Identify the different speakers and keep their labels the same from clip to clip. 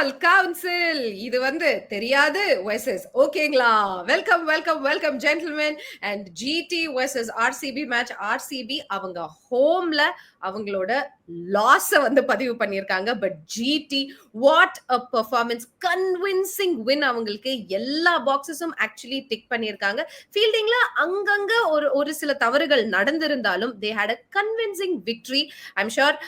Speaker 1: பால் council இது வந்து தெரியாது வெர்சஸ் ஓகேங்களா. Welcome welcome welcome gentleman. And GT versus RCB match. RCB அவங்க ஹோம்ல அவங்களோட லாஸ வந்து பதிவு பண்ணியிருக்காங்க. But GT what a performance, convincing win. அவங்களுக்கு எல்லா பாக்ஸஸும் ஆக்சுவலி டிக் பண்ணியிருக்காங்க. ஃபீல்டிங்ல அங்கங்க ஒரு சில தவறுகள் நடந்திருந்தாலும் they had a convincing victory. I'm sure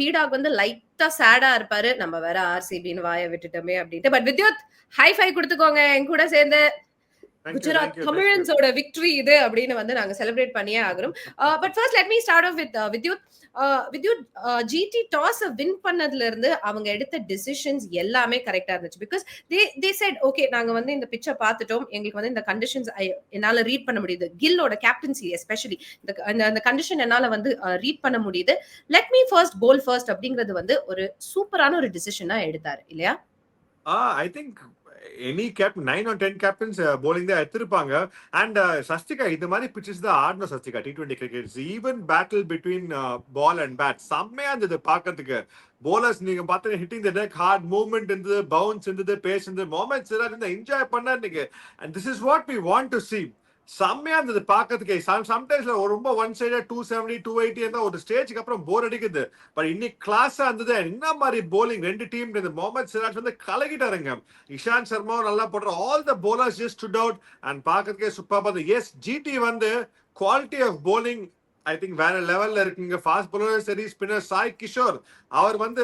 Speaker 1: PDogg வந்து லைட்டா சேடா இருப்பாரு, நம்ம வேற ஆர்சிபின்னு வாய விட்டுட்டோமே அப்படின்ட்டு. பட் வித்யுத் ஹை ஃபை கொடுத்துக்கோங்க என் கூட சேர்ந்து. குஜராத் தமிழன்ஸோட விக்டரி இது அப்படின்னு வந்து நாங்க செலிப்ரேட் பண்ணியே ஆகிறோம். But first let me start off with Vidyut. Vidyut, GT toss win பண்ணதுல இருந்து அவங்க எடுத்த டிசிஷன்ஸ் எல்லாமே கரெக்டா இருந்துச்சு. பிகாஸ் தே செட் ஓகே, நாங்க வந்து இந்த பிச்சை பார்த்துட்டோம், எங்களுக்கு வந்து இந்த கண்டிஷன்ஸ் என்னால ரீட் பண்ண முடியுது. கில்லோட கேப்டன்சி எஸ்பெஷலி இந்த கண்டிஷன் என்னால வந்து ரீட் பண்ண முடியுது. லெட் மீ ஃபர்ஸ்ட் போல் ஃபர்ஸ்ட் அப்படிங்கிறது வந்து ஒரு சூப்பரான ஒரு டிசிஷனா எடுத்தாரு இல்லையா?
Speaker 2: I think any captain 9 or 10 captains bowling there எடுத்திருப்பாங்க. And Sastika இந்த மாதிரி பிச்சஸ் தான் ஆடணும். Sastika T20 cricket even battle between ball and bat செம்மையா இருந்தது பார்க்கிறதுக்கு. bowlers நீங்க பார்த்தீங்க hitting the deck, hard movement இருந்தது, bounce இருந்தது, pace இருந்தது. முகமது சிராஜ் இந்த என்ஜாய் பண்ணாரு. And this is what we want to see. செம்மையா இருந்தது பார்க்கறதுக்கு. சம்டைம்ஸ்ல ரொம்ப ஒன் சைடா 270 280 இருந்தா ஒரு ஸ்டேஜ்க்கு அப்புறம் போர் அடிக்குது. பட் இன்னைக்கு கிளாஸா இருந்தது. என்ன மாதிரி போலிங் ரெண்டு டீம். முகமது சிராஜ் வந்து கலகிட்டாருங்க. இஷாந்த் சர்மாவும் நல்லா போடுற. All the bowlers just stood out and பார்க்கறதுக்கே சூப்பரா இருந்தது. எஸ், ஜிடி வந்து quality of bowling I think வேற லெவல்ல இருக்குங்க. ஃபாஸ்ட் பவுலர் சரி, ஸ்பின்னர் சாய் கிஷோர் அவர் வந்து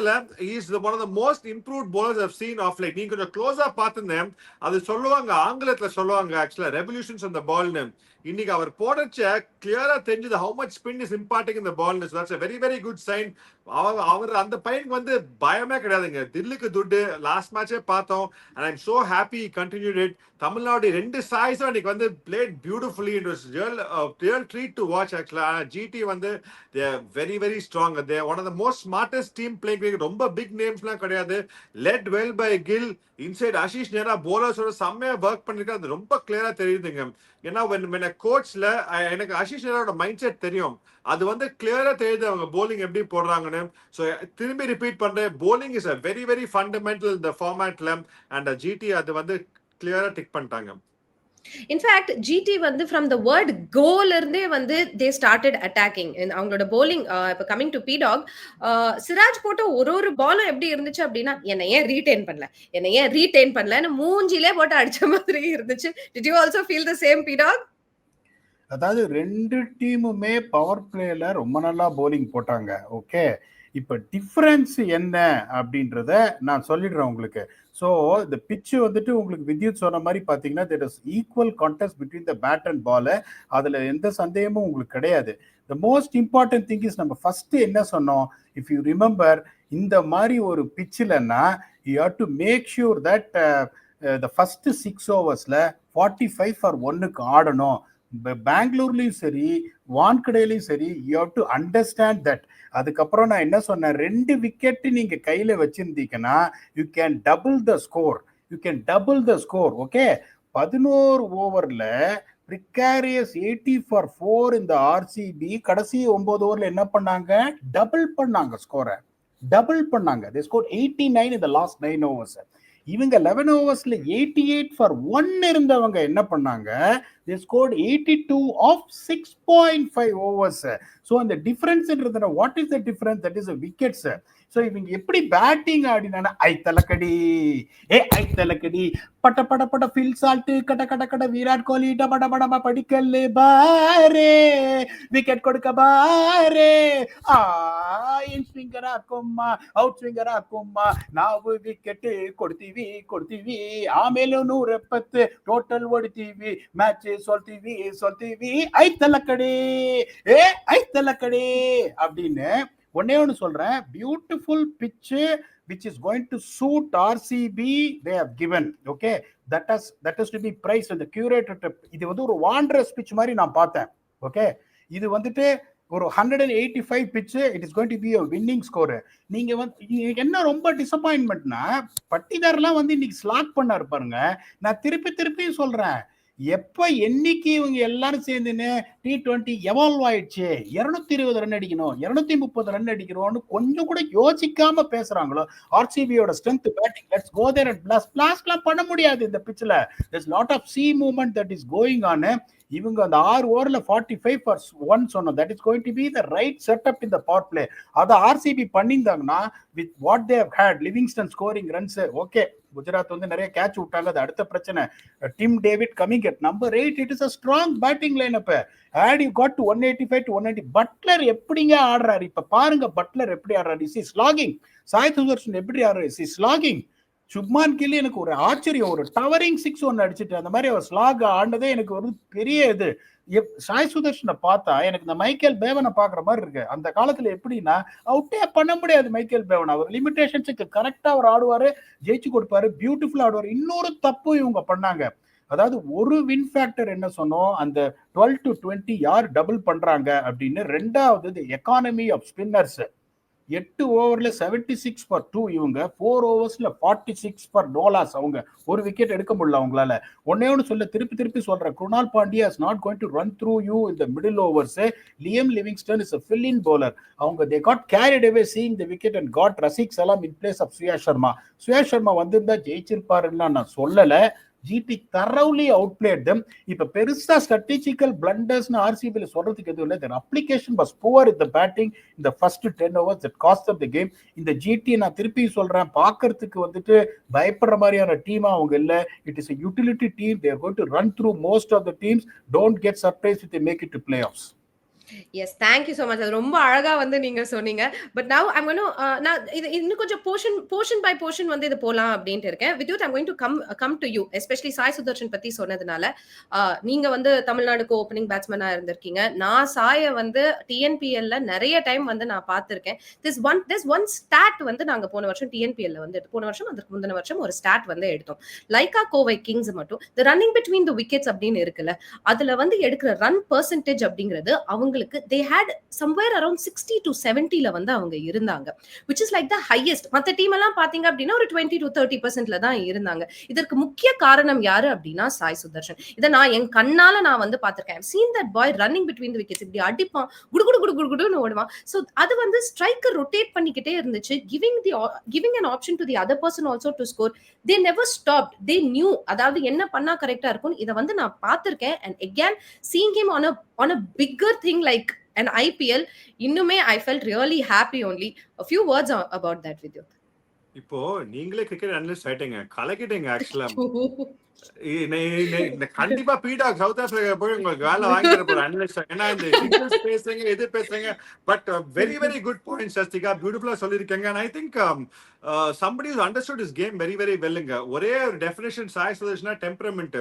Speaker 2: is one of the most improved bowlers I've seen of late. நீங்க கொஞ்சம் க்ளோஸா பார்த்திருந்தேன். அது சொல்லுவாங்க, ஆங்கிலத்துல சொல்லுவாங்க ஆக்சுவலா ரெவல்யூஷன்ஸ் ஆன் த பால்னு. இன்னைக்கு அவர் போடச்ச கிளியரா தெரிஞ்சது how much spin is imparting in the ball. So that's a very very good sign. அவர் அந்த பையனுக்கு வந்து பயமே கிடையாதுங்க. தில்லுக்கு துட்டு லாஸ்ட் மேட்சே பார்த்தோம். and I'm so happy he continued it. Tamil Nadu ரெண்டு சாய்ஸும் இன்னைக்கு வந்து played beautifully. It was real treat to watch actually. GT வந்து they are very very strong. They are one of the most smartest team playing cricket. ரொம்ப big names-லாம் கிடையாது. led well by Gill. Inside Ashish நேரா bowlers-ஓட செம்மையா work பண்ணிருக்காரு. அது ரொம்ப கிளியரா தெரியுதுங்க. ஏன்னா when a coachல எனக்கு ஆஷிஷ் நேராவோட மைண்ட் செட் தெரியும். அது வந்து கிளியரா தெரியுது அவங்க bowling எப்படி போடுறாங்கன்னு. ஸோ திரும்பி ரிப்பீட் பண்றேன், bowling is a very very fundamental இந்த ஃபார்மேட்ல. அண்ட் ஜிடி அது வந்து கிளியரா டிக் பண்ணிட்டாங்க.
Speaker 1: இன்ஃபேக்ட் ஜிடி வந்து ஃப்ரம் த வேர்ட் கோல இருந்தே வந்து தே ஸ்டார்டட் அட்டாக்கிங். அவங்களோட போலிங் இப்போ கமிங் டு பீடாக், சிராஜ் போட்ட ஒரு பாலும் எப்படி இருந்துச்சு அப்படின்னா, என்னை ஏன் ரீடைன் பண்ணலன்னு மூஞ்சிலே போட்டு அடிச்ச மாதிரி இருந்துச்சு. Did you also feel the same PDogg?
Speaker 3: அதாவது ரெண்டு டீமுமே பவர் பிளேல ரொம்ப நல்லா போலிங் போட்டாங்க. ஓகே, இப்போ டிஃப்ரென்ஸ் என்ன அப்படின்றத நான் சொல்லிடுறேன் உங்களுக்கு. ஸோ இந்த பிச்சு வந்துட்டு உங்களுக்கு வித்யுத் சொன்ன மாதிரி பார்த்தீங்கன்னா there is equal contest between the bat and ball. அதில் எந்த சந்தேகமும் உங்களுக்கு கிடையாது. The most important thing is நம்ம ஃபஸ்ட்டு என்ன சொன்னோம், இஃப் யூ ரிமெம்பர், இந்த மாதிரி ஒரு பிச்சில்னா you have to make sure that the first 6 ஓவர்ஸில் 45 for 1க்கு ஆடணும். பெங்களூர்லயும் சரி, வான்கடையிலையும் சரி, you have to understand that. அதுக்கப்புறம் நான் என்ன சொன்னேன், 2 விக்கெட் நீங்க கையில வச்சிருந்தீங்கன்னா you can double the score. Okay, 11 ஓவர்ல பிரிகாரியஸ் 80 for 4 இந்த ஆர்சிபி கடைசி 9 ஓவர்ல என்ன பண்ணாங்க, டபுள் பண்ணாங்க ஸ்கோரை. they scored 89 in the last 9 overs. இவங்க 11 ஓவர்ஸ்ல 88 for 1 இருந்தவங்க என்ன பண்ணாங்க, they scored 82 of 6.5 overs. So அந்த டிஃபரன்ஸ்ன்றது what is the difference, that is wickets. So இவங்க எப்படி பேட்டிங் ஆடினா ஐ தலக்கடி பட்ட பட பட ஃபில் சால்ட் கட கட கட விராட் கோலி டபட பட படிக்கல்லே பாரே விக்கெட் கொடுக்க பாரே ಇನ್ ಸ್ವಿಂಗರ್ ಹಾಕೊಮ್ಮ ಔಟ್ ಸ್ವಿಂಗರ್ ಹಾಕೊಮ್ಮ ನಾವು ವಿಕೆಟ್ ಕೊಡ್ತೀವಿ ಆಮೇಲೆ 170 ಟೋಟಲ್ ಹೊಡಿತೀವಿ, ಮ್ಯಾಚ್ ಸೋಲ್ತೀವಿ ಐತಲ್ಲ கಡೆ அப்படின்னு ஒன்னே ஒன்று சொல்றேன். பியூட்டிஃபுல் பிச்சு which is going to suit RCB they have given. okay, that has to be praised and the curator. இது வந்து ஒரு வாண்டரஸ் பிச் மாதிரி நான் பார்த்தேன். ஓகே, இது வந்துட்டு ஒரு 185 பிச்சு. It is going to be a winning score. நீங்க வந்து என்ன ரொம்ப டிசப்பாயின்மெண்ட்னா, பட்டிதார்லாம் வந்து இன்னைக்கு ஸ்லாக் பண்ண இருப்பாருங்க. நான் திருப்பி சொல்றேன், எப்ப என்னைக்கு இவங்க எல்லாரும் சேர்ந்துன்னு T20 எவால்வ் ஆயிடுச்சு, 220 ரன் அடிக்கணும், 230 ரன் அடிக்கணும்னு கொஞ்சம் கூட யோசிக்காம பேசுறாங்களோ, ஆர்சிபியோட strength batting, let's go there and பிளாஸ்ட்லாம் பண்ண முடியாது இந்த பிச்சில். there's lot of sea movement that is going on. இவங்க அந்த 6 ஓவர்ல 45 for 1 சொன்னோம், that is going to be the right setup in the power play. அதை ஆர்சிபி பண்ணியிருந்தாங்கன்னா with what they have had, Livingstone scoring runs, okay Gujarat வந்து நிறைய catch விட்டாங்க, அது அடுத்த பிரச்சனை. Tim David coming at number 8, it is a strong batting lineup. had you got to 185 to 190, Buttler எப்படிங்க ஆடுறாரு இப்ப பாருங்க, பட்லர் எப்படி ஆடுறாரு, இஸ் ஸ்லாகிங். சாய் சுதர்ஷன் எப்படி ஆடுறாரு, இஸ் ஸ்லாகிங். சுப்மான் கில்லி எனக்கு ஒரு ஆச்சரியம், ஒரு டவரிங் 6 ஒன்று அடிச்சுட்டு அந்த மாதிரி அவர் ஸ்லாக் ஆண்டதே எனக்கு ஒரு பெரிய இது. சாய் சுதர்ஷனை பார்த்தா எனக்கு இந்த மைக்கேல் பேவனை பாக்குற மாதிரி இருக்கு. அந்த காலத்துல எப்படின்னா அவுட்டே பண்ண முடியாது மைக்கேல் பேவன், அவர் லிமிடேஷன்ஸுக்கு கரெக்டா அவர் ஆடுவாரு, ஜெயிச்சு கொடுப்பாரு, பியூட்டிஃபுல்லா ஆடுவார். இன்னொரு தப்பு இவங்க பண்ணாங்க, அதாவது ஒரு வின் ஃபேக்டர் என்ன சொன்னோம், அந்த 12 to 20 யார் டபுள் பண்றாங்க அப்படின்னு. ரெண்டாவது எக்கானமி ஆஃப் ஸ்பின்னர்ஸ், 8 ஓவர்ல 76 for 2 இவங்க, 4 ஓவர்ஸ்ல 46 for no loss. அவங்க ஒரு விக்கெட் எடுக்க முடியல அவங்களால. ஒன்னு சொல்ல திருப்பி சொல்றேன், Krunal Pandya is not going to run through you in the middle overs. Liam Livingstone is a fill-in bowler. அவங்க they got carried away seeing the wicket and got Rafiq Salam in place of Suyash Sharma. Suyash Sharma வந்திருந்தா ஜெயிச்சிருப்பாருன்னா நான் சொல்லல. GT thoroughly outplayed them. இப்ப பெருசா strategical பிளண்டர்ஸ்னு ஆர்சிபில சொல்றதுக்கு எதுவும் இல்லை. their application was poor in the batting in the first 10 overs that cost them the game. இந்த GT நான் திருப்பி சொல்றேன், பாக்குறதுக்கு வந்துட்டு பயப்படுற மாதிரியான டீமா அவங்க இல்ல. it is a utility team, they are going to run through most of the teams. don't get surprised if they make it to playoffs.
Speaker 1: Yes, thank you so much. அது ரொம்ப அழகா வந்து நீங்க சொன்னீங்க. But now I'm going to நான் இது இன்னும் கொஞ்சம் போர்ஷன் பை போர்ஷன் வந்து இது போலாம் அப்படின்ட்டு இருக்கேன். With you I'm going to come to you, especially Sai Sudharsan பத்தி சொன்னதுனால. நீங்க வந்து தமிழ்நாடுக்கு ஓப்பனிங் பேட்ஸ்மேனா இருந்திருக்கீங்க. நான் சாய வந்து டிஎன்பிஎல்ல நிறைய டைம் வந்து நான் பார்த்திருக்கேன். திஸ் ஒன் ஸ்டாட் வந்து நாங்க போன வருஷம் டிஎன்பிஎல்ல வந்து போன வருஷம் அதுக்கு முந்தின வருஷம் ஒரு ஸ்டாட் வந்து எடுத்தோம். லைக்கா கோவை கிங்ஸ் மட்டும் த ரன்னிங் பிட்வீன் த விக்கெட்ஸ் அப்படின்னு இருக்குல்ல, அதுல வந்து எடுக்கிற ரன் பெர்சன்டேஜ் அப்படிங்கிறது அவங்க they had somewhere around 60 to 70ல வந்து அவங்க இருந்தாங்க, which is like the highest. மத்த டீம் எல்லாம் பாத்தீங்க அப்படின்னா ஒரு 20 to 30%ல தான் இருந்தாங்க. இதற்கு முக்கிய காரணம் யாரு அப்படின்னா சாய் சுதர்ஷன். இத நான் என் கண்ணால நான் வந்து பாத்திருக்கேன். I've seen that boy running between the wickets, இப்படி அடிப்பான், குடுகுடுன்னு ஓடுவான். சோ அது வந்து ஸ்ட்ரைக்கர் ரொட்டேட் பண்ணிக்கிட்டே இருந்துச்சு, giving an option to the other person also to score. They never stopped, they knew அதாவது என்ன பண்ணா கரெக்டா இருக்கும். இத வந்து நான் பாத்திருக்கேன். And again seeing him on a bigger thing like an IPL, இன்னுமே I felt really happy. Only a few words about that with you.
Speaker 2: இப்போ நீங்களே கிரிக்கெட் அனலிஸ்ட் ஆயிட்டீங்க, கலக்கிட்டீங்க ஆக்சுவலா. கண்டிப்பா பீடாக் சவுத் ஆப்பிரிக்கா போய் உங்களுக்கு வேலை வாங்கி தர போற அனலிஸ்ட். ஏன்னா இந்த சிங்கிள்ஸ் பேசுறீங்க, எது பேசுறீங்க, but very very good point Sasthika, பியூட்டிஃபுல்லா சொல்லிருக்கீங்க. And I think somebody who understood his game very very well. ஒரே ஒரு டெஃபினேஷன் சாய் சுதர்ஷனா, temperament,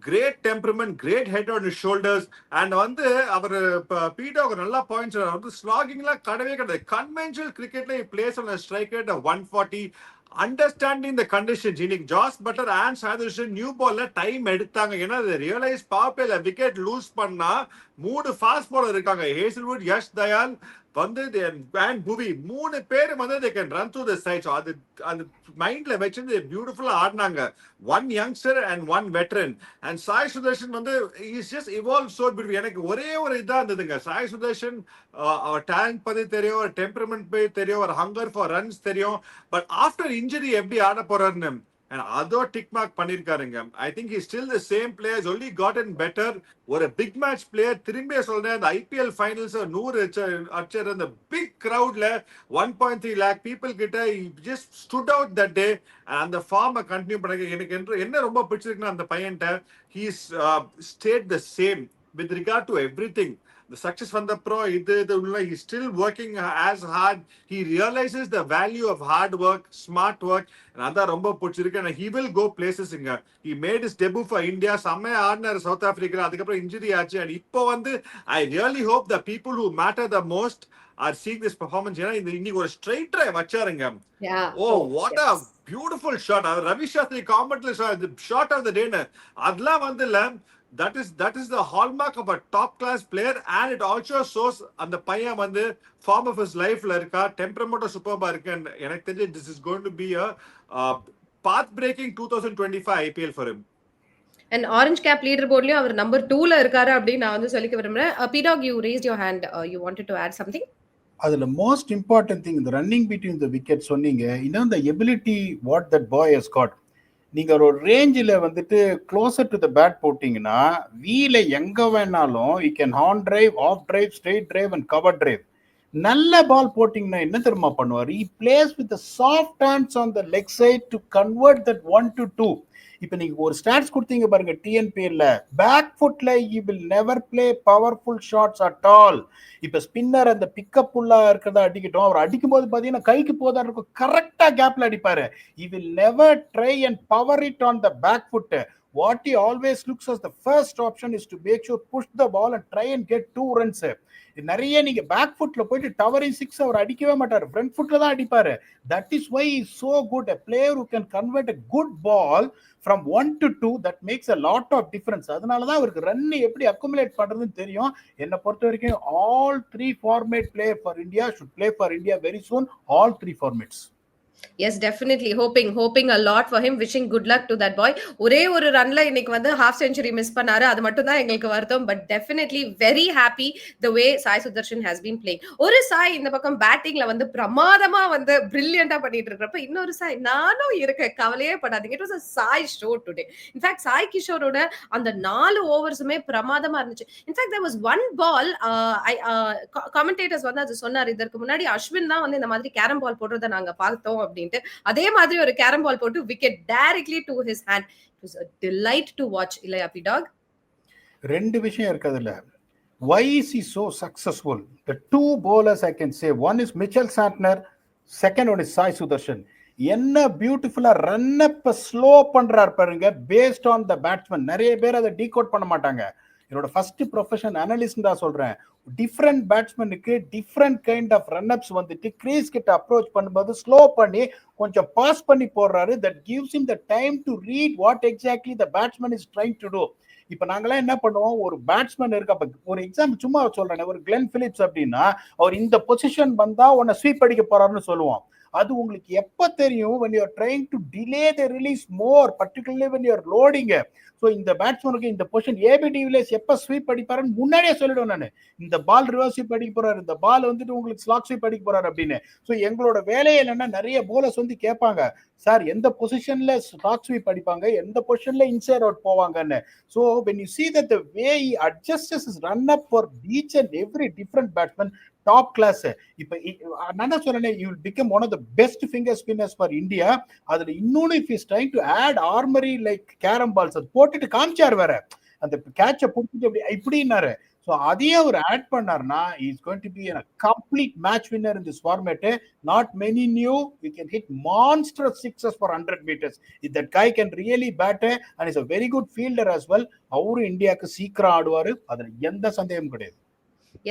Speaker 2: great temperament, great head on his shoulders. And வந்து அவர் பீடாக் நல்லா பாயிண்ட்ஸ், வந்து ஸ்லாகிங்லாம் கடவே கிடையாது. கன்வென்ஷனல் கிரிக்கெட்ல place on strike rate 140. Understanding the conditions. இன்னைக்கு ஜாஸ் பட்டர் அண்ட் சாதுர்ஷன் நியூ பால்ல டைம் எடுத்தாங்க. ஏன்னா ரியலைஸ் பவர் பிளேல விக்கெட் லூஸ் பண்ணா 3 ஃபாஸ்ட் பாலர் இருக்காங்க, ஹேசல்வுட், யஷ் தயால் வந்து புவி, 3 பேர் வந்து they can run through the side. அது அந்த மைண்ட்ல வச்சு பியூட்டிஃபுல்லா ஆடினாங்க. 1 youngster and 1 veteran. And Sai Sudarshan வந்து he's just evolved so beautifully. எனக்கு ஒரே ஒரு இதா இருந்ததுங்க, சாய் சுதர்ஷன் அவர் டேலண்ட் பத்தி தெரியும், அவர் டெம்பரமெண்ட் பத்தி தெரியும், அவர் ஹங்கர் ஃபார் ரன்ஸ் தெரியும். பட் ஆஃப்டர் இன்ஜுரி எப்படி ஆட போறாருன்னு அதோ டிக் மார்க் பண்ணிருக்காருங்க. I think he still the same players, only gotten better. ஒரு பிக் மேட்ச் பிளேயர். திரும்பி சொல்றேன், அந்த ஐபிஎல் ஃபைனல்ஸ் 100 அடிச்சர் அந்த பிக் கிரவுட்ல 1.3 lakh பீப்புள் கிட்ட just stood out that day. அந்த ஃபார்மை கண்டினியூ பண்ண எனக்கு என்ன ரொம்ப பிடிச்சிருக்குன்னா அந்த பையன்ட்ட, he stayed the same with regard to everything. The success from the pro, he's still working as hard. He realizes the value of hard work, smart work, and adha romba pidichirukku. And he will go places. He made his debut for India, samme aadnar South Africa, adukapra injury aachu. And ipo vandu I really hope the people who matter the most are seeing this performance. Inni or straight drive vacharanga.
Speaker 1: Yeah.
Speaker 2: Oh, what a beautiful shot. Ravi Shastri commentary the shot of the day. Adla vandilla, that is the hallmark of a top class player. And it also shows அந்த பையன் வந்து form of his lifeல இருக்கா, temperament superb இருக்கு. And எனக்கு தெரிஞ்சு this is going to be a path breaking 2025 IPL for him.
Speaker 1: And orange cap leader போர்ட்லயும் அவர் number 2ல இருக்காரு அப்படின்னு நான் வந்து சொல்லிக்க விரும்புறேன். PDogg, you raised your hand. You wanted to add something?
Speaker 3: அதுல மோஸ்ட் இம்பார்ட்டன்ட் திங் இந்த ரன்னிங் பிட்வீன் த விக்கெட் சொன்னீங்க. இன்னும் இந்த ability what that boy has got. நீங்க ஒரு ரேஞ்சில் வந்துட்டு க்ளோசர் டு த பேட் போட்டீங்கன்னா வீல எங்க வேணாலும் you can on drive, off drive, straight drive and cover drive. நல்ல பால் போட்டிங்கன்னா என்ன தெரியுமா பண்ணுவார்? he plays with the soft hands on the leg side to convert that 1 to 2. இப்போ நீங்க ஒரு ஸ்டாட்ஸ் கொடுத்தீங்க பாருங்க டிஎன்பிஎல்ல, பேக் ஃபுட்ல he will never play powerful shots at all. இப்போ ஸ்பின்னர் அந்த பிக்கப் உள்ள இருக்கிறத அடிக்கட்டும், அவர் அடிக்கும் போது பாத்தீங்கன்னா கைக்கு போதா இருக்கும், கரெக்டா கேப்ல அடிப்பாரு. he will never try and power it on the back foot. What he always looks as the first option is to make sure push the ball and try and get 2 runs. நிறைய நீங்க back ஃபுட்ல போயிட்டு towering 6 அவர் அடிக்கவே மாட்டாரு, front ஃபுட்ல தான் அடிப்பாரு. That is why is so good. a player who can convert a good ball from 1 to 2, that makes a lot of difference. அதனால தான் அவருக்கு ரன் எப்படி அக்குமுலேட் பண்றதுன்னு தெரியும். என்னை பொறுத்த வரைக்கும் all 3 format player for India should play for India very soon, all 3 formats.
Speaker 1: Yes, definitely hoping a lot for him, wishing good luck to that boy. ஒரே ஒரு ரன்ல இன்னைக்கு வந்து half century மிஸ் பண்ணாரு, அது மட்டும் தான் எங்களுக்கு வருத்தம். But definitely very happy the way Sai Sudarshan has been playing. ஒரு சாய் இந்த பக்கம் பேட்டிங்ல வந்து பிரமாதமா வந்து பிரில்லியண்டா பண்ணிட்டு இருக்கிறப்ப இன்னொரு சாய் நானும் இருக்க, கவலையே படாதீங்க. It was a Sai show today. In fact Sai கிஷோரோட அந்த 4 ஓவர்ஸுமே பிரமாதமா இருந்துச்சு. In fact there was one ball, commentators வந்து அது சொன்னாரு, இதற்கு முன்னாடி அஸ்வின் தான் வந்து இந்த மாதிரி கேரம் பால் போடுறத நாங்க பார்த்தோம் அப்படின்ட்டு. அதே மாதிரி ஒரு கேரம் பால் போட்டு wicket directly to his hand. It was a delight to watch. இல்லையா பிடாக்?
Speaker 3: ரெண்டு விஷயம் இருக்கு அதுல. why is he so successful? The 2 bowlers I can say, one is Mitchell Santner, second one is Sai Sudarshan. என்ன பியூட்டிஃபுல்லா run அப் slow பண்றாரு பாருங்க, based on the batsman. நிறைய பேர் அதை டீகோட் பண்ண மாட்டாங்க. என்னோட ஃபர்ஸ்ட் ப்ரொஃபஷன் அனலிஸ்ட் தான் சொல்றேன். டிஃப்ரெண்ட் பேட்ஸ்மேனுக்கு different kind of run ups வந்துட்டு கிரீஸ் கிட்ட அப்ரோச் பண்ணும்போது ஸ்லோ பண்ணி கொஞ்சம் பாஸ் பண்ணி போடுறாரு. That gives him the time to read what exactly the batsman is trying to do. இப்ப நாங்களாம் என்ன பண்ணுவோம், ஒரு பேட்ஸ்மேன் இருக்க, ஒரு எக்ஸாம்பிள் சும்மா சொல்றேன், ஒரு கிளென் பிலிப்ஸ் அப்படின்னா அவர் இந்த பொசிஷன் வந்தா உன்னை ஸ்வீப் அடிக்க போறாருன்னு சொல்லுவோம். அது உங்களுக்கு எப்ப தெரியும்? when you are trying to delay the release more, particularly when you are loading. So இந்த பேட்ஸ்மேனுக்கு இந்த பொசிஷன் ஏபி டிவிலியர்ஸ் எப்ப ஸ்வீப் அடிப்பாருன்னு முன்னாடியே சொல்லிடுவேன் நான். இந்த பால் ரிவர்ஸ் ஸ்வீப் அடிக்க போறாரு, இந்த பால் வந்துட்டு உங்களுக்கு ஸ்லாக் ஸ்வீப் அடிக்க போறாரு அப்படின்னு. ஸோ எங்களோட வேலையை என்னன்னா, நிறைய போலர்ஸ் வந்து கேட்பாங்க, சார் எந்த பொசிஷன்ல ஸ்லாக் ஸ்வீப் அடிப்பாங்க, எந்த பொசிஷன்ல இன்சைட் அவுட் போவாங்கன்னு. So when you see that the way he adjusts his run up for each and every different batsman, top class. இப்ப நான் சொல்றேன், you will become one of the best finger spinners for India. அதுல இன்னொன்னு, if he is trying to add armory like carom balls, அது போட்டுட்டு காமிச்சார் வேற, அந்த கேட்ச புடிச்சிட்டு இப்படின்னாரு. ஸோ அதையே அவர் ஆட் பண்ணார்னா is going to be a complete match winner in this format. Not many knew we can hit monstrous sixes for 100 meters. If that guy can really bat and is a very good fielder as well, அவரு இந்தியாவுக்கு சீக்கிரம் ஆடுவாரு, அதுல எந்த சந்தேகமும் கிடையாது.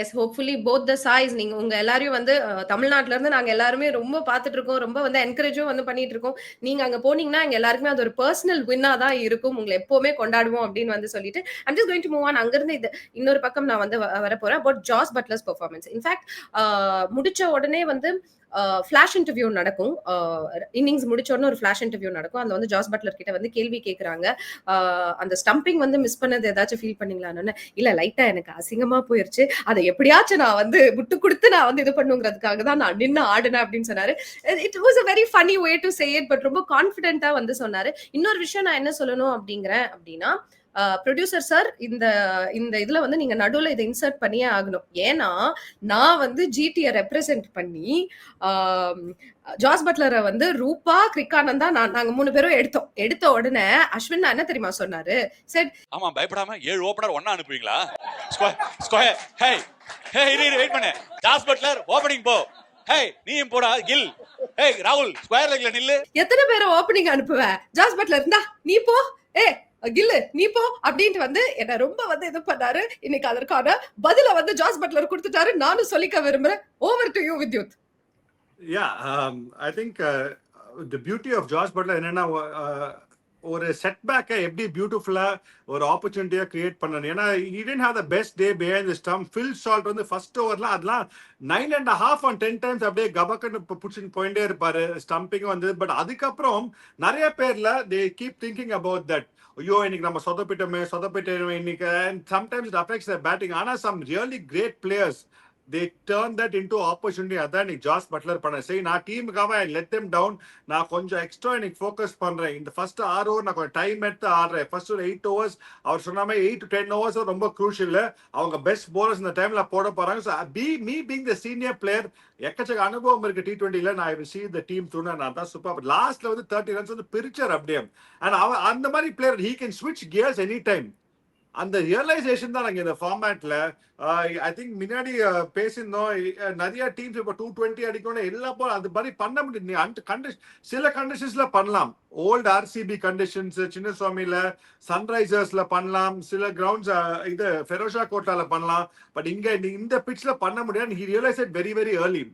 Speaker 1: Yes, hopefully both the choice. நீங்க உங்க எல்லாரையும் வந்து தமிழ்நாட்டுல இருந்து நாங்க எல்லாருமே ரொம்ப பார்த்துட்டு இருக்கோம், ரொம்ப வந்து என்கரேஜும் வந்து பண்ணிட்டு இருக்கோம். நீங்க அங்க போனீங்கன்னா எங்க எல்லாருக்குமே அது ஒரு பர்சனல் வின்னா தான் இருக்கும். உங்களை எப்பவுமே கொண்டாடுவோம் அப்படின்னு வந்து சொல்லிட்டு I'm just going to move on. அங்கிருந்து இது இன்னொரு பக்கம் நான் வந்து வர போறேன் about ஜாஸ் பட்லர்ஸ் பெர்ஃபார்மன்ஸ். இன்ஃபேக்ட் முடிச்ச உடனே வந்து ஃபிளாஷ் இன்டர்வியூ நடக்கும். இன்னிங்ஸ் முடிச்ச உடனே ஒரு ஃபிளாஷ் இன்டர்வியூ நடக்கும். அந்த வந்து ஜாஸ் பட்லர் கிட்ட வந்து கேள்வி கேட்கறாங்க, அந்த ஸ்டம்பிங் வந்து மிஸ் பண்ணது ஏதாச்சும் ஃபீல் பண்ணீங்களான்னு. இல்ல, லைட்டா எனக்கு அசிங்கமா போயிருச்சு, அதை எப்படியாச்சும் நான் வந்து விட்டு கொடுத்து நான் வந்து இது பண்ணுங்கிறதுக்காக தான் நான் நின்று ஆடினேன் அப்படின்னு சொன்னாரு. It was a very funny way to say it, but ரொம்ப கான்ஃபிடென்ட்டா வந்து சொன்னாரு. இன்னொரு விஷயம் நான் என்ன சொல்லணும் அப்படின்னா, ப்ரொடியூசர் சார், இந்த இதுல வந்து நீங்க நடுவுல இதை இன்சர்ட் பண்ணியே ஆகணும். ஏன்னா நான் வந்து ஜிடியை ரெப்ரசென்ட் பண்ணி ஜாஸ் பட்லரை வந்து ரூபா, கிரிக்கானந்தா, நாங்க 3 பேரும் எடுத்த உடனே அஸ்வின் என்ன தெரியுமா சொன்னாரு? சரி,
Speaker 4: ஆமா, பயப்படாம 7 ஓபனர் ஒண்ணா அனுப்புவீங்களா? ஸ்கொயர் ஹே ஹே வெயிட் பண்ணு, ஜாஸ் பட்லர் ஓபனிங் போ, ஹே நீயும் போடா கில், ஹே ராகுல் ஸ்கொயர் லெக்ல நில்லு. எத்தனை
Speaker 1: பேரை ஓபனிங் அனுப்புவ? ஜாஸ் பட்லர் இருந்தா நீ போ, கில்லு நீ போ அப்படின்ட்டு வந்து என்ன ரொம்ப வந்து இது பண்ணாரு. இன்னைக்கு அதற்கான பதில வந்து ஜாஸ் பட்லர் கொடுத்துட்டாரு. நானும் சொல்லிக்க விரும்புறேன். Over to you Vidyut.
Speaker 2: Yeah, I think the beauty of Josh Butler என்னன்னா, ஒரு செட்பேக்கை எப்படி பியூட்டிஃபுல்லா ஒரு ஆப்பர்ச்சுனிட்டியா கிரியேட் பண்ணணும். ஏன்னா he didn't have the best day behind the stump. Fill shalt வந்து ஃபர்ஸ்ட் ஓவர்ல அதெல்லாம் 9.5 on 10 times அப்படியே கபக்கன்னு புடிச்சுன்னு போயிட்டே இருப்பாரு. ஸ்டம்பிங் வந்து பட் அதுக்கப்புறம் நிறைய பேர்ல they keep thinking about that. ஐயோ இன்னைக்கு நம்ம சொதப்பிட்டோமே இன்னைக்கு. and sometimes it affects their batting. ஆனா some really great players they turn that into opportunity. அதான் நீ ஜாஸ் பட்லர் பண்ண சரி நான் டீமுக்காக ஐ லெட் them down. நான் கொஞ்சம் எக்ஸ்ட்ரா இன்னைக்கு ஃபோக்கஸ் பண்றேன். இந்த ஃபர்ஸ்ட் 6 ஓவர் நான் கொஞ்சம் டைம் எடுத்து ஆடுறேன். ஃபர்ஸ்ட் ஒரு 8 overs அவர் சொன்ன மாதிரி 8 to 10 overs ரொம்ப க்ரூஷியல். அவங்க பெஸ்ட் போலர்ஸ் இந்த டைம்ல போட போறாங்க. So me being the senior player எக்கச்சக்க அனுபவம் இருக்கு T20ல. நான் ரிசீவ் த டீம் த்ரூ நான் தான் சூப்பர். லாஸ்ட்ல வந்து 30 runs வந்து பிரிச்சார் அப்படியே. அண்ட் அந்த மாதிரி பிளேயர் ஹீ கேன் ஸ்விட்ச் கியர்ஸ் எனி டைம். அந்த ரியலைசேஷன் தான் நாங்க இந்த ஃபார்மேட்ல ஐ திங்க் முன்னாடி பேசியிருந்தோம். நிறைய டீம்ஸ் இப்போ 220 அடிக்கணும் எல்லா போல அது மாதிரி பண்ண முடியும். சில கண்டிஷன்ஸ்ல பண்ணலாம். ஓல்டு ஆர்சிபி கண்டிஷன்ஸ் சின்னசுவாமியில சன்ரைசர்ஸ்ல பண்ணலாம். சில கிரவுண்ட்ஸ் இது ஃபெரோஷா கோட்டால பண்ணலாம். பட் இங்க இந்த பிட்ச்ல பண்ண முடியாது. He realise it very very early.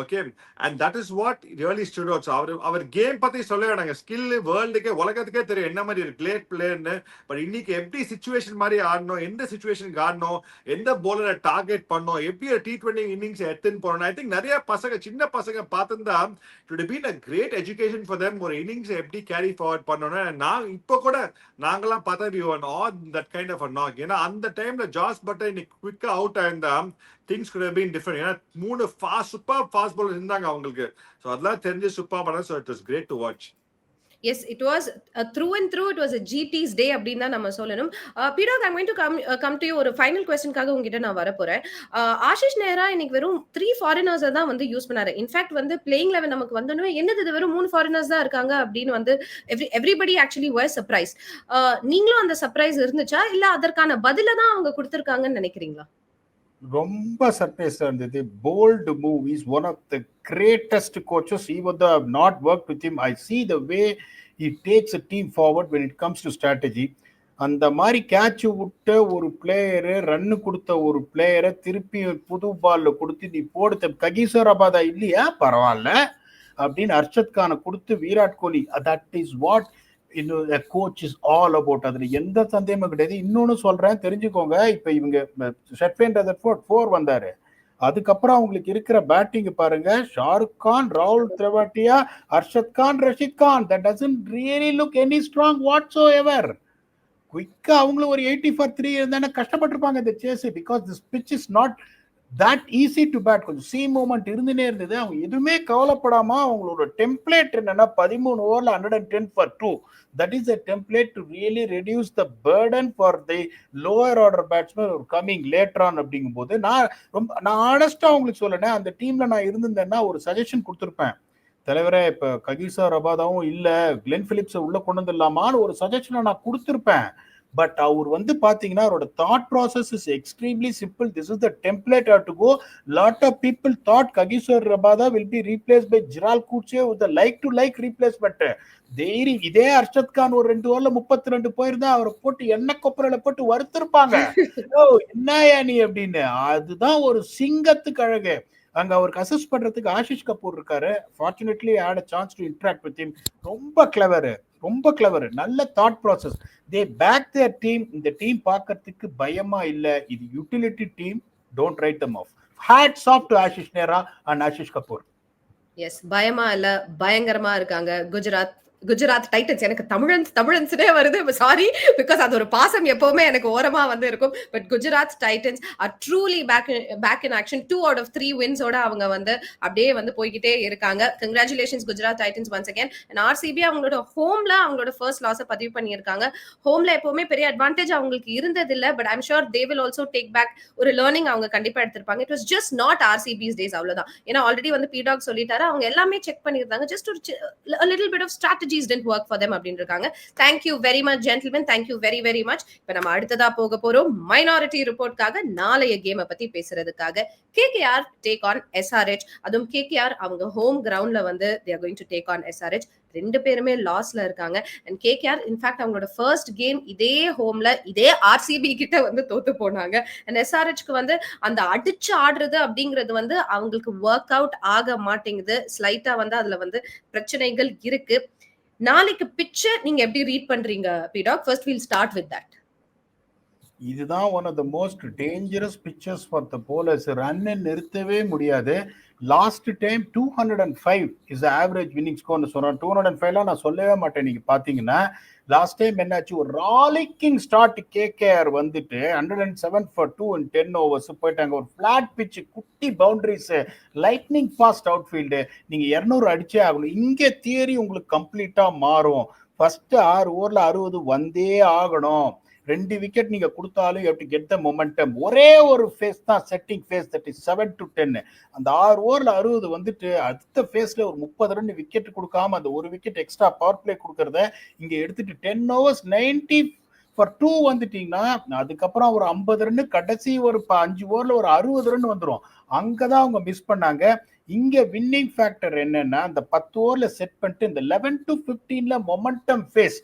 Speaker 2: Okay and that is what really stood out. அவர் கேம் பத்தி சொல்ல வேண்டாங்க. ஸ்கில் வேர்ல்டுக்கே உலகத்துக்கே தெரியும் என்ன மாதிரி ஒரு கிரேட் பிளேயர்னு. பட் இன்னைக்கு எப்படி சிச்சுவேஷன் மாதிரி ஆடணும், எந்த சிச்சுவேஷனுக்கு ஆடணும், எந்த போலரை டார்கெட் பண்ணணும், எப்படி T20 இன்னிங்ஸ் எடுத்துன்னு போகணும். ஐ திங்க் நிறைய பசங்க சின்ன பசங்க பார்த்துருந்தா it would been a great education for them. ஒரு இன்னிங்ஸ் எப்படி கேரி ஃபார்வர்ட் பண்ணணும். நான் இப்போ கூட நாங்கெல்லாம் பார்த்தா we were on that kind of a knock. ஏன்னா அந்த டைம்ல ஜாஸ் பட்டர் இன்னைக்கு குவிக்கா அவுட் ஆயிருந்தா things could have been different. ஏன்னா 3 சூப்பர் ஃபாஸ்ட் பாலர் இருந்தாங்க அவங்களுக்கு. ஸோ அதெல்லாம் தெரிஞ்சு சூப்பர் பண்ண. So it was great to watch.
Speaker 1: Yes, it was through and through it was a GT's day அப்படின்னு தான் நம்ம சொல்லணும். Pirog, I'm going to come to you. ஒரு ஃபைனல் கொஸ்டின்காக உங்ககிட்ட நான் வர போறேன். ஆஷிஷ் நேரா இன்னைக்கு வெறும் 3 foreigners தான் வந்து யூஸ் பண்ணாரு. இன்ஃபேக்ட் வந்து பிளேயிங் 11 நமக்கு வந்தோடனே என்னது இது வெறும் 3 foreigners தான் இருக்காங்க அப்படின்னு வந்து everybody actually were surprised. நீங்களும் அந்த சர்ப்ரைஸ் இருந்துச்சா இல்ல அதற்கான பதில தான் அவங்க கொடுத்திருக்காங்கன்னு நினைக்கிறீங்களா?
Speaker 3: ரொம்ப சர்ப்ரைஸா இருந்தது. Bold move. Is one of the greatest coaches. even though I have not worked with him, I see the way he takes a team forward when it comes to strategy. அந்த மாதிரி கேட்ச் விட்ட ஒரு player, run கொடுத்த ஒரு பிளேயரை திருப்பி புது பால்ல கொடுத்து நீ போடுத்த ககிசோர் அபாதா இல்லையா பரவாயில்ல அப்படின்னு அர்ஷத் கானை கொடுத்து Virat Kohli. That is what coach is all about. அதுல எந்த சந்தேகமும் கிடையாது. இன்னொன்னு சொல்றேன் தெரிஞ்சுக்கோங்க. இப்ப இவங்க ஷட்வேன் ரதர்ஃபோர்ட் 4 வந்தாரு. அதுக்கப்புறம் அவங்களுக்கு இருக்கிற பேட்டிங் பாருங்க. ஷாருக் கான், ராகுல் திரிபாட்டியா, Arshad Khan, Rashid Khan. That doesn't really look any strong whatsoever. குயிக்கா அவங்களும் ஒரு 80 for 3 இருந்தானே கஷ்டப்பட்டிருப்பாங்க இந்த chase. Because this pitch is not that easy to bat. கொஞ்சம் சி மூமெண்ட் இருந்துனே இருந்தது. அவங்க எதுவுமே கவலைப்படாம அவங்களோட டெம்ப்ளேட் என்னன்னா 13 ஓவர்ல 110 for 2. That is a template to really reduce the burden for the lower order batsmen who are coming later on. அப்படிங்கும் போது நான் ஆனஸ்டா உங்களுக்கு சொல்லணும், அந்த டீம்ல நான் இருந்திருந்தேன்னா ஒரு சஜஷன் கொடுத்துருப்பேன். தலைவரே இப்ப ககிசோர் ரபாதாவும் இல்ல கிளென் பிலிப்ஸை உள்ள கொண்டு வந்துடலாமான்னு ஒரு சஜஷனை நான் கொடுத்துருப்பேன். பட் அவர் வந்து பாத்தீங்கன்னா அவரோட thought process is extremely simple. This is the template have to go. Lot of people thought Kagiso Rabada will be replaced by Gerald Coetzee with like to like replacement. இதே அர்ஷத் கான் ஒரு 2 ஓவர்ல 32 போயிருந்தா அவரை போட்டு எண்ணெய் கொப்பரையில போட்டு வறுத்திருப்பாங்க. என்னயா நீ அப்படின்னு. அதுதான் ஒரு சிங்கத்துக்கு அழகு. அங்க அவருக்கு அசஸ் பண்றதுக்கு ஆஷிஷ் கபூர் இருக்காரு. Fortunately I had a chance to interact with him. ரொம்ப கிளவர். நல்ல thought process. They back their team. இந்த டீம் பார்க்கறதுக்கு பயமா இல்ல. இது utility team. Don't write them off. Hats off to Ashish Nehra and Ashish Kapoor.
Speaker 1: Yes, பயமா இல்ல, பயங்கரமா இருக்காங்க. குஜராத் டைட்டன்ஸ். எனக்கு தமிழன்ஸ்னே வருது, சாரி, பிகாஸ் அது ஒரு பாசம் எப்பவுமே எனக்கு ஓரமா வந்து இருக்கும். But Gujarat Titans are truly back in action. 2 out of 3 வின்ஸோட அவங்க வந்து அப்படியே வந்து போய்கிட்டே இருக்காங்க. Congratulations Gujarat Titans once again. And RCB அவங்களோட ஹோம்ல அவங்களோட ஃபர்ஸ்ட் லாஸை பதிவு பண்ணியிருக்காங்க. ஹோம்ல எப்பவுமே பெரிய அட்வான்டேஜ் அவங்களுக்கு இருந்தது இல்ல. But I'm sure they will also take back ஒரு லேர்னிங் அவங்க கண்டிப்பா எடுத்திருப்பாங்க. It was just not RCB's days, அவ்வளவுதான். ஏன்னா ஆல்ரெடி வந்து பீடாக் சொல்லிட்டாரு, அவங்க எல்லாமே செக் பண்ணியிருந்தாங்க. ஜஸ்ட் ஒரு little bit of strategy didn't work for them அப்படின்னு இருக்காங்க. Thank you very much gentlemen. Thank you very very much. இப்ப நம்ம அடுத்ததா போக போறோம் மைனாரிட்டி ரிப்போர்ட்காக. நாளைய கேமை பத்தி பேசுறதுக்காக KKR take on SRH. அதுவும் KKR அவங்க ஹோம் கிரவுண்ட்ல வந்து they are going to take on SRH. 2 பேருமே லாஸ்ல இருக்காங்க. அண்ட் KKR இன்ஃபேக்ட் அவங்களோட ஃபர்ஸ்ட் கேம் இதே ஹோம்ல இதே RCB கிட்ட வந்து தோத்து போனாங்க. அண்ட் SRHக்கு வந்து அந்த அடிச்சு ஆடுறது அப்படிங்கிறது வந்து அவங்களுக்கு ஒர்க் அவுட் ஆக மாட்டேங்குது. ஸ்லைட்டா வந்து அதுல வந்து பிரச்சனைகள் இருக்கு. நாளைக்கு பிட்ச நீங்க எப்படி ரீட் பண்றீங்க PDogg? First we'll start with that.
Speaker 3: இதுதான் one of the most dangerous pitches for the bowlers. Run நிறுத்தவே முடியாது. Last time 205 is average winning ஸ்கோர்னு சொல்றேன். 205லாம் நான் சொல்லவே மாட்டேன். நீங்க பாத்தீங்கன்னா லாஸ்ட் டைம் என்னாச்சு, ஒரு ராலிக்கிங் ஸ்டார்ட் கேகேஆர் வந்துட்டு 107 for 2 in 10 overs போயிட்டாங்க. ஒரு பிளாட் பிட்ச், குட்டி boundaries, lightning fast out field. நீங்க 200 அடிச்சே ஆகணும். இங்க தியரி உங்களுக்கு கம்ப்ளீட்டா மாறும். ஃபர்ஸ்ட் 6 ஓவர்ல 60 வந்தே ஆகணும். 2 விக்கெட் நீங்க கொடுத்தாலும் எப்படி கெட் த மொமெண்டம். ஒரே ஒரு ஃபேஸ் தான் setting phase, that is 7 to 10. அந்த 6 ஓவர்ல 60 வந்துட்டு அடுத்த ஃபேஸ்ல ஒரு 30 ரன் விக்கெட் கொடுக்காம அந்த ஒரு விக்கெட் எக்ஸ்ட்ரா பவர் பிளே கொடுக்கறத இங்க எடுத்துட்டு 10 overs 90 for 2 வந்துட்டீங்கன்னா அதுக்கப்புறம் ஒரு 50 ரன், கடைசி ஒரு 5 ஓவர்ல ஒரு 60 ரன் வந்துடும். அங்கதான் அவங்க மிஸ் பண்ணாங்க. இங்க வின்னிங் ஃபேக்டர் என்னன்னா, அந்த 10 ஓவர்ல செட் பண்ணிட்டு இந்த 11 to 15ல momentum phase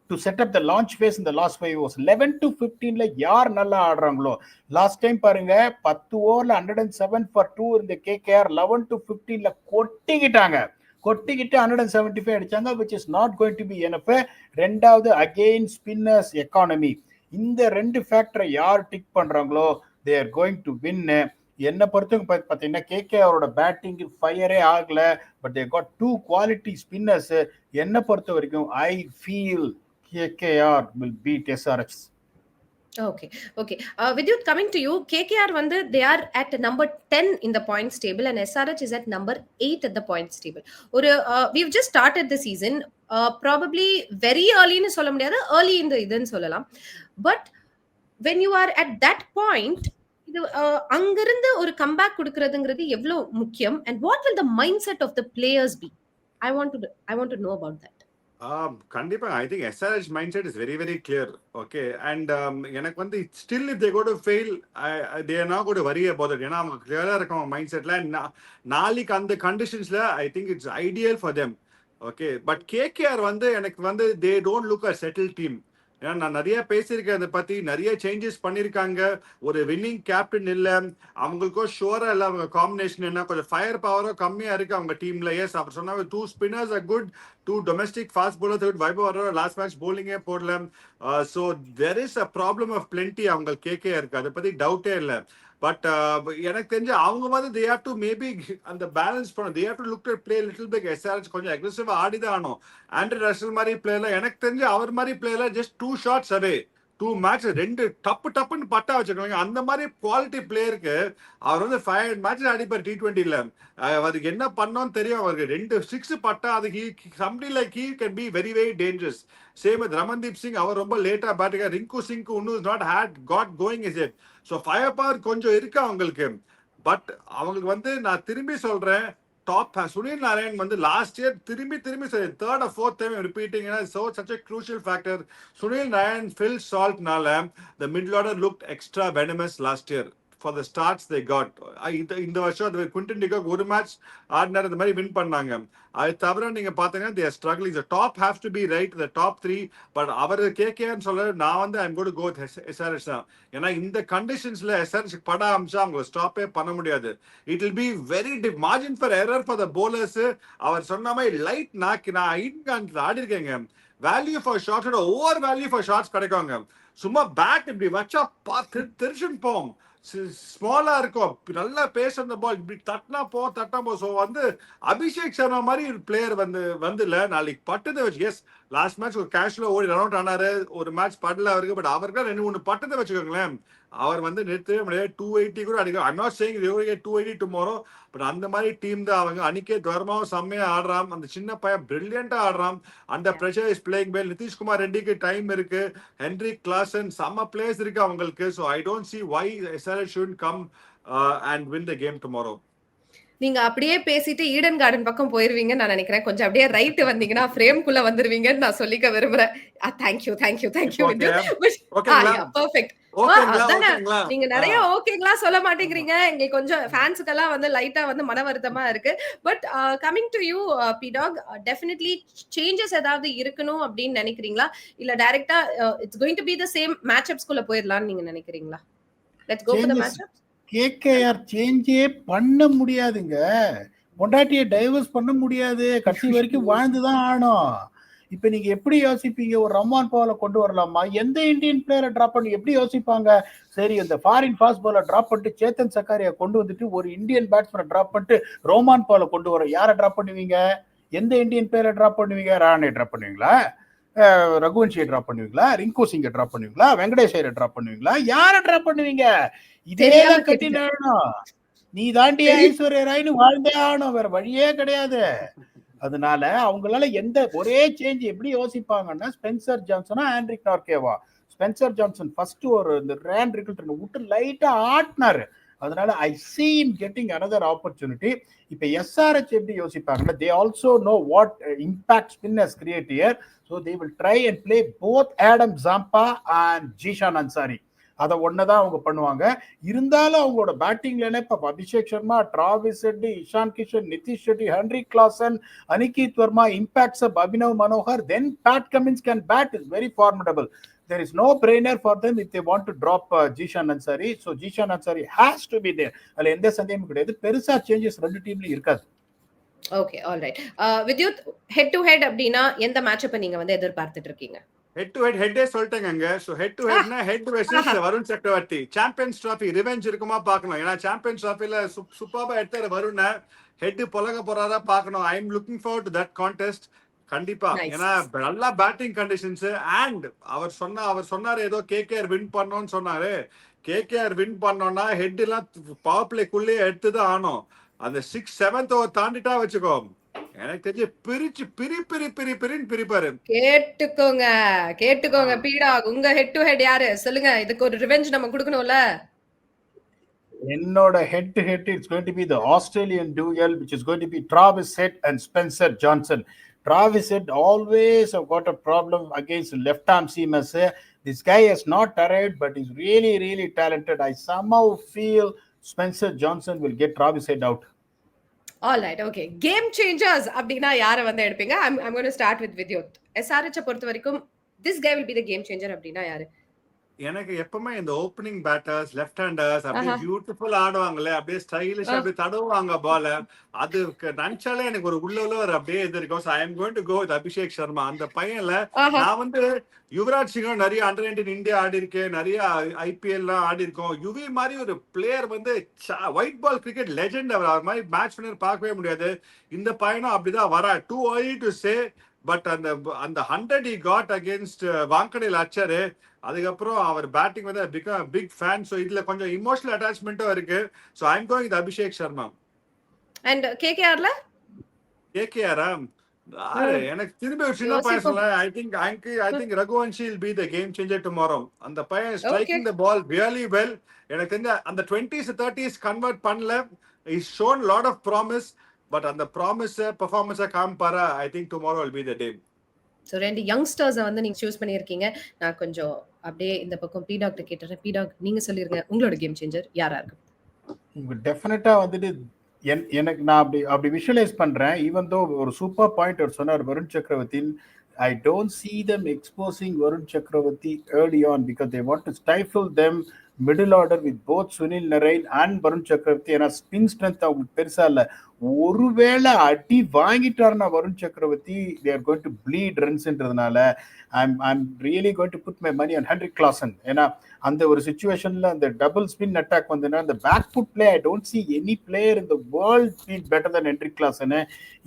Speaker 3: to set up the launch phase in the last 5 overs. 11 to 15ல யார் நல்லா ஆடுறாங்களோ, லாஸ்ட் டைம் பாருங்க 10 ஓவர்ல 107 for 2 இந்த கேகேஆர் 11 to 15ல கொட்டிக்கிட்டு 175 அடிச்சாங்க, which is not going to be enough. ரெண்டாவது அகெயின் ஸ்பின்னர்ஸ் எக்கானமி. இந்த 2 ஃபேக்டரை யார் டிக் பண்றாங்களோ they are going to win. என்ன பொறுத்தவரைக்கும் பார்த்தீங்கன்னா கேகேஆரோட பேட்டிங் ஃபயரே ஆகல, but they got 2 quality spinners. என்ன பொறுத்த வரைக்கும் I feel KKR will beat SRH.
Speaker 1: Okay. Vidyut, coming to you, KKR வந்து they are at number 10 in the points table and SRH is at number 8 at the points table. We've just started the season, probably very early னு சொல்ல முடியாது, early in the இதுன்னு சொல்லலாம். But when you are at that point, இது அங்கிருந்து ஒரு comeback கொடுக்கிறதுங்கிறது எவ்வளவு முக்கியம், and what will the mindset of the players be? I want to know about that.
Speaker 2: கண்டிப்பா I think SRH mind set is very very clear. Okay, and எனக்கு வந்து still if they go to fail they are not got to worry about it. ஏன்னா அவங்க கிளியரா இருக்கும் mind செட்ல. நாளைக்கு அந்த கண்டிஷன்ஸ்ல I think it's ideal for them. Okay, but KKR வந்து எனக்கு வந்து they don't look a settle team. ஏன்னா நான் நிறைய பேசியிருக்கேன் அதை பத்தி, நிறைய சேஞ்சஸ் பண்ணிருக்காங்க. ஒரு வின்னிங் கேப்டன் இல்ல, அவங்களுக்கும் ஷோரா இல்ல. அவங்க காம்பினேஷன் என்ன, கொஞ்சம் ஃபயர் பவரும் கம்மியா இருக்கு அவங்க டீம்ல. எஸ், அப்படி சொன்னாங்க 2 spinners are good, 2 domestic fast bowlers. Vaibhav வர லாஸ்ட் மேட்ச் bowling போடல. So there is a problem of plenty அவங்க கேகேஆர் இருக்கு, அதை பத்தி டவுட்டே இல்லை. பட் எனக்கு தெரிஞ்சு அவங்க வந்து தே ஹேவ் டு மேபி அந்த பேலன்ஸ் பண்ணணும். They have to look at play little big. SRH கொஞ்சம் அக்ரெசிவா ஆடிதான் ஆனோம். ஆண்ட்ரூ ரசல் மாதிரி பிளேயர்ல எனக்கு தெரிஞ்சு அவர் மாதிரி பிளேயர்ல ஜஸ்ட் 2 shots away, 2 match 2 டப்புன்னு பட்டா வச்சிருக்காங்க. அந்த மாதிரி குவாலிட்டி பிளேயருக்கு அவர் வந்து 500 matches அடிப்பார் T20ல. அவருக்கு என்ன பண்ணோன்னு தெரியும். அவருக்கு 2 6 பட்டா அது somebody like he can be very very dangerous. Same with Ramandeep Singh, அவர் ரொம்ப லேட்டா பேட்டிங். ரிங்கு சிங் இன்னும் not had got going is it. So fire power கொஞ்சம் இருக்கு அவங்களுக்கு. பட் அவங்களுக்கு வந்து நான் திரும்பி சொல்றேன், டாப் சுனில் நாராயண் வந்து லாஸ்ட் இயர் திரும்பி third or fourth time repeating. So such a crucial factor. Sunil Narine Phil சால்ட்னால the middle order looked extra venomous last year for the starts they got. இந்த வருஷம் அது Quinton de Kock ஒரு match ஆடினார், இந்த மாதிரி win பண்ணாங்க. அது தவிர நீங்க பாத்தீங்கன்னா they are struggling. The top have to be right, the top 3. But அவர் கேகேஆர்னு சொல்ல, நான் வந்து I'm going to go with SRH தான். ஏன்னா இந்த கண்டிஷன்ஸ்ல SRH பட அமிச்சா அவங்க ஸ்டாப்பே பண்ண முடியாது. It will be very margin for error for the bowlers. அவர் சொன்ன மாதிரி லைட் நாக்கு நான் ஐட்கான்ல ஆடி இருக்கேங்க. Value for shots over value for shots கிடைக்குவாங்க. சும்மா பேட் இப்படி வச்சா தெரிச்சுன்னு போவோம். ஸ்மாலா இருக்கும், நல்லா பேச அந்த பால் இப்படி தட்டினா போ. ஸோ வந்து அபிஷேக் சர்மா மாதிரி ஒரு பிளேயர் வந்து இல்ல நாளைக்கு பட்டதை வச்சு. எஸ், லாஸ்ட் மேட்ச் ஒரு கேஷ்ல ஓடி ரன் அவுட் ஆனாரு, ஒரு மேட்ச் படல அவருக்கு. பட் அவருக்கு 2-3 பட்டத்தை வச்சுக்கோங்களேன், அவர் வந்து நிறுத்தவே முடியாது. 280 கூட அடிக்கும். I'm not saying 280 tomorrow, but அந்த மாதிரி டீம் தான் அவங்க. அன்னைக்கே துவர்மாவும் செம்மையா ஆடுறான், அந்த சின்ன பையன் பிரில்லியண்டா ஆடுறான். அந்த pressure is playing well. Nitish Kumar ரெட்டிக்கு டைம் இருக்கு, ஹென்ரிக் கிளாசன் செம்ம பிளேயர்ஸ் இருக்கு அவங்களுக்கு. So I don't see why SRH should come and win the game tomorrow.
Speaker 1: நீங்க அப்படியே பேசிட்டு ஈடன் கார்டன் பக்கம் போயிருவீங்கன்னு நான் நினைக்கிறேன். கொஞ்சம் அப்படியே ரைட் வந்தீங்கன்னா ஃப்ரேம்குள்ள வந்துருவீங்கன்னு நான் சொல்லிக்க விரும்புறேன். Thank you perfect. நீங்க நிறைய ஓகேங்களா சொல்ல மாட்டேங்கிறீங்க. எங்களுக்கு கொஞ்சம் ஃபேன்ஸுக்கெல்லாம் வந்து லைட்டா வந்து மன வருத்தமா இருக்கு. But coming to you PDogg, definitely changes ஏதாவது இருக்கணும் அப்படின்னு நினைக்கிறீங்களா, இல்ல directly it's going to be the same மேட்ச்அப்ஸ்குள்ள போயிடலாம்னு நீங்க நினைக்கிறீங்களா? Let's go for the matchups.
Speaker 3: KKR சேஞ்சே பண்ண முடியாதுங்க. பொண்டாட்டியை டைவர்ஸ் பண்ண முடியாது, கடைசி வரைக்கும் வாழ்ந்துதான் ஆகணும். இப்ப நீங்க எப்படி யோசிப்பீங்க? ஒரு ரஹ்மான் பவலை கொண்டு வரலாமா? எந்த இந்தியன் பிளேயரை டிராப் பண்ணி எப்படி யோசிப்பாங்க? சரி, இந்த ஃபாரின் ஃபாஸ்ட் பாலை டிராப் பண்ணிட்டு சேத்தன் சக்காரியா கொண்டு வந்துட்டு ஒரு இந்தியன் பேட்ஸ்மேனை டிராப் பண்ணிட்டு ரோமான் பவலை கொண்டு வர யாரை டிராப் பண்ணுவீங்க? எந்த இந்தியன் பிளேயரை டிராப் பண்ணுவீங்க? ராணை டிராப் பண்ணுவீங்களா? ரகுவன்ஷியை டிராப் பண்ணுவீங்களா? ரிங்கு சிங்கை டிராப் பண்ணுவீங்களா? வெங்கடேஷ் ஐயரை டிராப் பண்ணுவீங்களா? யாரை டிராப் பண்ணுவீங்க? இதேதான் கட்டி நேரணும். நீ தாண்டி ஐஸ்வர்யா ராய்னு வாழ்ந்தே ஆகணும், வேற வழியே கிடையாது. அதனால அவங்களால எந்த ஒரே சேஞ்ச் எப்படி யோசிப்பாங்கன்னா, ஸ்பென்சர் ஜான்சனா ஆண்ட்ரிக் நார்கேவா? ஸ்பென்சர் ஜான்சன் ஃபர்ஸ்ட் ஒரு இந்த ரேன் ரிகல்டன் விட்டு லைட்டா ஆட்டினாரு. அதனால I see him getting another opportunity. இப்ப எஸ்ஆர்எச் எப்படி யோசிப்பாங்கன்னா, they also know what impact spin has created here, so they will try and play both Adam Zampa and Jishan Ansari. அதை ஒன்னதான் அவங்க பண்ணுவாங்க. இருந்தாலும் அவங்களோட பேட்டிங்ல இப்ப Abhishek Sharma, Travis Head, Ishan Kishan, Nitish Reddy, Henry Klaasen, Aniket Verma, impacts of Abhinav Manohar, then Pat Cummins can bat is very formidable. There is no brainer for them if they want to drop Jishan Ansari. So Jishan Ansari has to be there. அதுல எந்த சந்தேகமும் கிடையாது. பெருசா changes ரெண்டு டீம்லயும் இருக்காது.
Speaker 1: Okay, alright. Vidyut, head to head அப்படின்னா எந்த மேட்சப்பை நீங்க வந்து எதிர்பார்த்துட்டு இருக்கீங்க?
Speaker 2: ஹெட் டு ஹெட் ஹெட்டே சொல்லிட்டேங்க. சோ ஹெட் டு ஹெட்னா head versus Varun Chakravarthy. Champions trophy revenge இருக்குமா பார்க்கணும். ஏன்னா சாம்பியன்ஸ் டிராஃபில சூப்பரா எடுத்தாரு வருண். ஹெட் பொலக போறாரா பார்க்கணும். I am looking forward to that contest கண்டிப்பா. ஏன்னா நல்லா பேட்டிங் கண்டிஷன்ஸ் அண்ட் அவர் சொன்னாரு ஏதோ கேகேஆர் வின் பண்ணோம்னு சொன்னாரு. கேகேஆர் வின் பண்ணோம்னா ஹெட் எல்லாம் பவர் பிளேக்குள்ளே எடுத்துதான் ஆனோம். அந்த 6th 7th ஓவர் தாண்டிட்டா வச்சுக்கோ, எனக்கு தெரிஞ்சு பிரிச்சு பிரிப்பாரு.
Speaker 1: கேட்டுக்கோங்க பீடா, உங்க ஹெட் டு ஹெட் யாரு சொல்லுங்க. இதுக்கு ஒரு ரிவெஞ்ச் நம்ம கொடுக்கணும்ல.
Speaker 3: என்னோட head to head it's going to be the Australian duel which is going to be Travis Head and Spencer Johnson. Travis Head always have got a problem against left arm seamers. This guy has not arrived but he's really talented. I somehow feel Spencer Johnson will get Travis Head out.
Speaker 1: All right, okay. Game changers அப்படினா யார வந்து எடுப்பீங்க? I'm going to start with Vidyut. SRH பொறுத்த வரைக்கும் this guy will be the game changer அப்படினா யாரு?
Speaker 2: எனக்கு எப்பவுமே இந்த ஓப்பனிங் பேட்டர்ஸ் லெஃப்ட் ஹேண்டர்ஸ் அப்படியே பியூட்டிஃபுல் ஆடுவாங்களே, அப்படியே ஸ்டைலிஷா அப்படியே தடவுவாங்க பால. அது நினைச்சாலே எனக்கு ஒரு உள்ள ஒரு அப்படியே இது இருக்கும். I am going to go with Abhishek Sharma. அந்த பையன்ல நான் வந்து யுவராஜ் சிங்கும் நிறைய அண்டர் 19 இந்தியா ஆடி இருக்கேன், நிறைய ஐபிஎல் எல்லாம் ஆடி இருக்கோம். யுவி மாதிரி ஒரு பிளேயர் வந்து ஒயிட் பால் கிரிக்கெட் லெஜெண்ட். அவர் மாதிரி மேட்ச் வின்னர் பார்க்கவே முடியாது. இந்த பையனும் அப்படிதான் வரா. டூ early to say, பட் அந்த 100 he got against வாங்கடேல் அச்சாரு. அதுக்கப்புறம் அவர் பேட்டிங் வந்து பிகம் பிக் ஃபேன். ஸோ இதுல கொஞ்சம் இமோஷனல் அட்டாச்மெண்ட்டும் இருக்கு. So I am going with Abhishek Sharma.
Speaker 1: And கேகேஆர்ல
Speaker 2: எனக்கு திரும்பி ஒரு சின்ன பையன் சொல்ல, I think Raghuvanshi will be the game changer tomorrow. அந்த பையன் striking the ball really well. எனக்கு தெரிஞ்ச அந்த 20s 30s கன்வெர்ட் பண்ணல. He's shown a lot of promise, but அந்த ப்ராமிஸ் பெர்ஃபார்மன்ஸை காமிப்பாரா? I think tomorrow will be the day.
Speaker 1: So 2 யங்ஸ்டர்ஸை வந்து நீங்க சூஸ் பண்ணியிருக்கீங்க. நான் கொஞ்சம் அப்படியே இந்த பக்கம் பி டாக்டர் கேட்டுறேன். பி டாக், நீங்க சொல்லிருங்க உங்களோட கேம் சேஞ்சர் யாரா இருக்கும்?
Speaker 3: டெஃபினட்டா வந்துட்டு எனக்கு நான் அப்படி விஷுவலைஸ் பண்றேன். ஈவன் தோ ஒரு சூப்பர் பாயிண்ட் அவர் சொன்னார் வருண் சக்கரவர்த்தி. I don't see them exposing Varun Chakravarti early on because they want to stifle them middle order with both Sunil Narine and Varun Chakravarti. ஏன்னா ஸ்பின் ஸ்ட்ரென்த் அவங்களுக்கு பெருசா இல்லை. ஒருவேளை அடி வாங்கிட்டாருன்னா வருண் சக்கரவர்த்தி they are going to bleed runsன்றதுனால I'm really going to put my money on Henrik Klassen. ஏன்னா அந்த ஒரு சிச்சுவேஷன்ல அந்த டபுள் ஸ்பின் அட்டாக் வந்ததுன்னா அந்த back foot play I don't see any player in the world feel better than Henrik Klassen.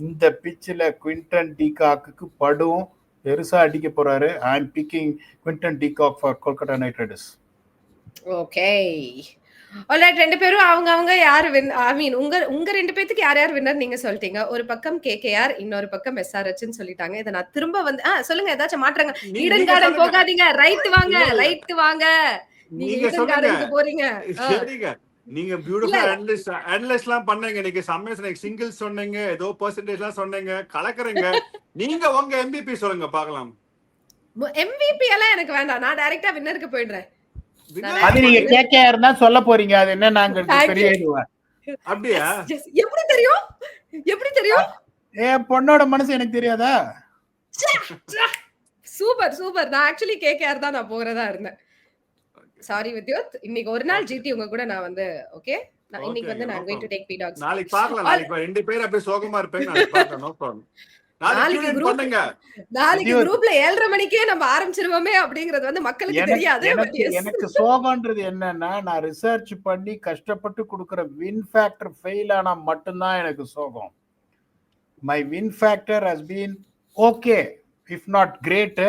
Speaker 3: இந்த பிச்சில் Quinton de Kock படும் பெருசா அடிக்க போறாரு. I am picking Quinton de Kock for Kolkata Knight Riders.
Speaker 1: Okay, alright. 2 பேரும் அவங்க யார் வின், ஐ மீன் உங்க 2 பேத்துக்கு யார் வின்னர் நீங்க சொல்லிட்டீங்க. ஒரு பக்கம் கேகேஆர், இன்னொரு பக்கம் எஸ்ஆர்எச்னு சொல்லிட்டாங்க. இத நான் திரும்ப வந்து சொல்லுங்க, ஏதாச்சும் மாற்றங்க. ஈடன் கார்டன் போகாதீங்க, ரைட் வாங்க. நீங்க ஈடன் கார்டனுக்கு போறீங்க.
Speaker 2: சரிங்க, நீங்க பியூட்டிஃபுல் அனலைஸ்லாம் பண்ணீங்க. இன்னைக்கு சம்மேஷன் சிங்கிள் சொன்னீங்க, ஏதோ பெர்சன்டேஜ்லாம் சொன்னீங்க, கலக்குறீங்க. நீங்க உங்க எம்பிபி சொல்லுங்க பார்க்கலாம்.
Speaker 1: எம்பிபி எல்லாம் எனக்கு வேண்டாம், நான் டைரக்டா வின்னருக்கு போயிடுறேன்.
Speaker 3: அது நீங்க கேகேஆர் தான் சொல்ல போறீங்க. அது என்ன நாங்க தெரியல.
Speaker 2: அப்படியே
Speaker 1: எப்படி தெரியும்?
Speaker 3: என் பொண்ணோட மனசு எனக்கு தெரியாதா?
Speaker 1: சூப்பர். நான் ஆக்சுவலி கேகேஆர் தான் நான் போறதா இருந்தேன். சாரி வித்யுத், இன்னைக்கு ஒரு நாள் ஜிடி உங்க கூட நான் வந்து ஓகே. நான் இன்னைக்கு வந்து நான் going to take P Dogs.
Speaker 2: நாளைக்கு பார்க்கலாம். நாளைக்கு 2 பேர் அப்படியே சோகமா இருப்பேன். நாளைக்கு பார்க்கலாம். No problem. நாளைக்கு tune in பண்ணுங்க.
Speaker 1: நாளைக்கு
Speaker 3: இது ஒரு-
Speaker 1: குரூப்ல 7:30 மணிக்கே நம்ம ஆரம்பிச்சிருவோமே அப்படிங்கிறது வந்து மக்களுக்கு தெரியாது. But
Speaker 3: எனக்கு
Speaker 1: yes.
Speaker 3: எனக்கு சோகம்ன்றது என்னன்னா, நான் ரிசர்ச் பண்ணி கஷ்டப்பட்டு கொடுக்குற வின் ஃபேக்டர் ஃபெயில் ஆனா மட்டும்தான் எனக்கு சோகம். My win factor has been okay if not great.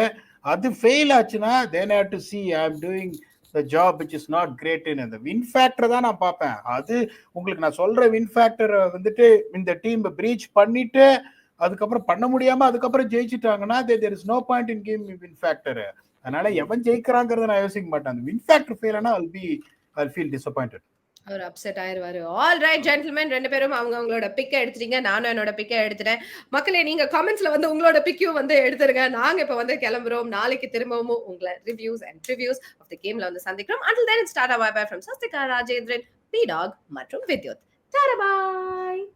Speaker 3: அது ஃபெயில் ஆச்சுன்னா then I have to see I am doing the job which is not great. இந்த வின் ஃபேக்டர் தான் நான் பார்ப்பேன். அது உங்களுக்கு நான் சொல்ற வின் ஃபேக்டர் வந்துட்டு இந்த டீம் பிரீச் பண்ணிட்டு அதுக்கப்புறம் பண்ண முடியாம அதுக்கப்புறம் ஜெயிச்சிட்டாங்கன்னா there is no point in giving me win factor. அதனால எவன் ஜெயிக்கிறாங்கிறத நான் யோசிக்க மாட்டேன். அந்த வின் ஃபேக்டர் ஃபெயில் ஆனா I'll feel disappointed.
Speaker 1: அவர் அப்செட் ஆயிருவாரு. ஆல் ரைட் ஜென்டில்மேன், 2 பேரும் அவங்களோட பிக்க எடுத்துட்டீங்க. நானும் என்னோட பிக்க எடுத்துட்டேன். மக்களே, நீங்க கமெண்ட்ஸ்ல வந்து உங்களோட பிக்கையும் வந்து எடுத்துருங்க. நாங்க இப்ப வந்து கிளம்புறோம். நாளைக்கு திரும்பவும் உங்களை ரிவ்யூஸ் அண்ட் ட்ரிவ்யூஸ் ஆஃப் தி கேம்ல வந்து சந்திக்கிறோம். Until then, it's Tata bye bye from Sastika, Rajendran, P-Dog மற்றும் வித்யுத். Tata bye.